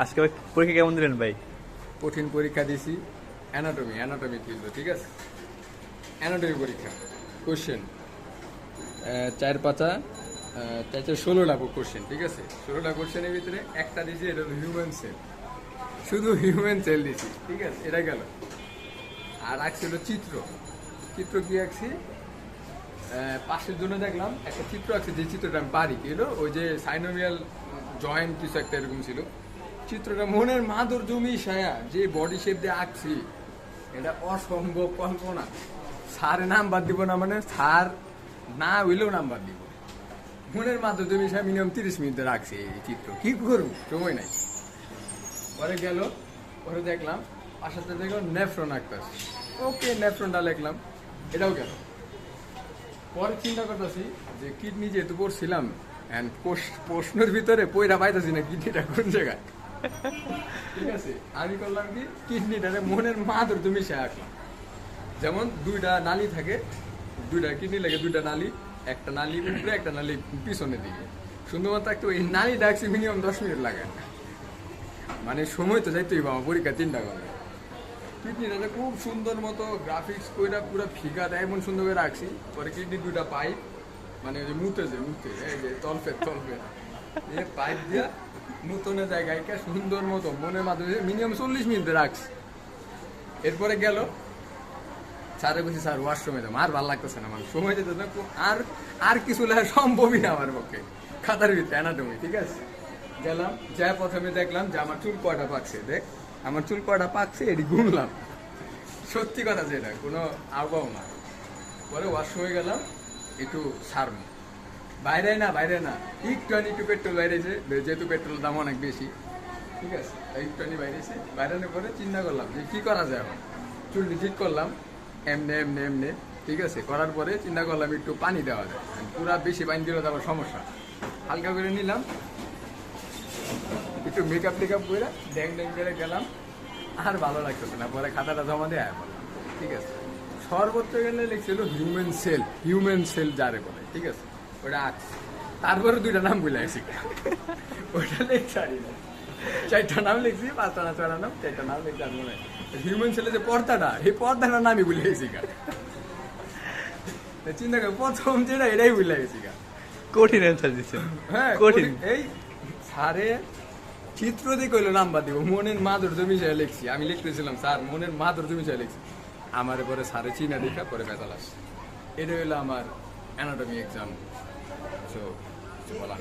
আজকে ভাই পরীক্ষা কেমন দিলেন ভাই? কঠিন পরীক্ষা দিছি। অ্যানাটমি ফিল্ড, ঠিক আছে। অ্যানাটমি পরীক্ষা কোশ্চেন 4 পাতা, 16টা কোশ্চেন, ঠিক আছে। 16টা কোশ্চেনের ভিতরে একটা দিছি, এটা হলো হিউম্যান সেল। শুধু হিউম্যান সেল দিছি, ঠিক আছে, এটা গেল। আর আঁকছি হলো চিত্র। চিত্র কি আঁকছি? পাশের জন্য দেখলাম একটা চিত্র আছে, যে চিত্রটা আমি পারি, কি হলো ওই যে সাইনোমিয়াল জয়েন্ট কিছু একটা এরকম ছিল। চিত্রটা মনের মাধুর জমি ছায়া যে বডি শেপ দিয়ে আঁকছি, এটা অসম্ভব কল্পনা। স্যার নাম্বার দিব না, মানে স্যার না হইলেও নাম্বার দিব। মনের মাধুর জমি ছায়া মিনিমাম 30 মিনিট ধরে আঁকছি এই চিত্র, কি করব, সময় নাই। পরে গেল, পরে দেখলাম পাশাতে দেখলাম নেফ্রন আঁকতেছি। ওকে, নেফ্রনটা লিখলাম, এটাও গেল। পরে চিন্তা করতেছি যে কিডনি যেহেতু পড়ছিলাম, প্রশ্নের ভিতরে পয়রা পাইতেছি না কিডনিটা কোন জায়গায়, ঠিক আছে। আমি করলাম কি, কিডনিটারে মনের মাধুর তুমি সে আঁকলাম। যেমন 2টা নালী থাকে, 2টা কিডনি লাগে, 2টা নালী, একটা নালী উপরে একটা নালী পিছনের দিকে। শুধুমাত্র একটা ওই নালীটা আঁকছি মিনিমাম 10 মিনিট লাগে, মানে সময় তো যাইতেই বাবা, পরীক্ষা 3টা করে। কিডনিটাতে খুব সুন্দর মতো গ্রাফিক্স কইরা পুরো ফিগাটা এমন সুন্দর করে রাখছি। পরে কিডনি 2টা পাইপ, মানে ওই যে মুতে এই যে তলফের এই পাইপ দিয়া নতুনের জায়গায় সুন্দর মতো মনের মাধ্যমে মিনিমাম 40 মিনিট রাখছি। এরপরে গেল স্যারে বলছি, স্যার ওয়াশরুমে যাবো, আর ভালো লাগতেছে না, আমার সময় যেতে না, আর কিছু লেখা সম্ভবই না আমার পক্ষে খাতার ভিতরে অ্যানাটমি, ঠিক আছে। গেলাম, যা প্রথমে দেখলাম যে আমার চুল কয়টা পাকছে, দেখ আমার চুল কয়টা পাকছে, এটি গুনলাম। সত্যি কথা যেটা, কোনো আবহাওয়া না। পরে ওয়াশরুমে গেলাম, একটু সারম, বাইরে না একটু পেট্রোল বাইরেছে, যেহেতু পেট্রোল দাম অনেক বেশি, ঠিক আছে, একটুখানি বাইরেছে। বাইরানোর পরে চিন্তা করলাম যে কি করা যায় এখন। চুলটি ঠিক করলাম এমনে, ঠিক আছে। করার পরে চিন্তা করলাম একটু পানি দেওয়া যায়, পুরা বেশি পানি দিলে তো আবার সমস্যা। হালকা করে নিলাম, একটু মেকআপ টেকআপ করে ড্যাং করে গেলাম। আর ভালো লাগতেছে না, পরে খাতাটা জমা দিয়ে আয়া বললাম, ঠিক আছে। সর্বত্র গেলে লিখছিল হিউম্যান সেল যারে বলে, ঠিক আছে, ওটা আঁকছি। তারপরে 2টা নাম বলে আসি, ওটা লিখছি না, 4টা নাম লিখছি, 5টা না 6টা নাম, 4টা নাম লিখছি। আর মনে হিউম্যান সেলের যে পর্দাটা, এই পর্দাটার নামই ভুলে গেছি গা। চিন্তা কর, প্রথম যেটা এটাই ভুলে গেছি গা। কঠিন অ্যান্সার দিচ্ছেন। হ্যাঁ কঠিন। এই স্যারে চিত্র দিয়ে কইলো নাম্বার দিব, মনের মাধুর্য মিশাই লিখছি। আমি লিখতেছিলাম স্যার মনের মাধুর্য মিশাই লিখছি, আমার পরে স্যারে চিনা দেখা পরে বেতাল আসছে। এটা হলো আমার অ্যানাটমি এক্সাম, বলা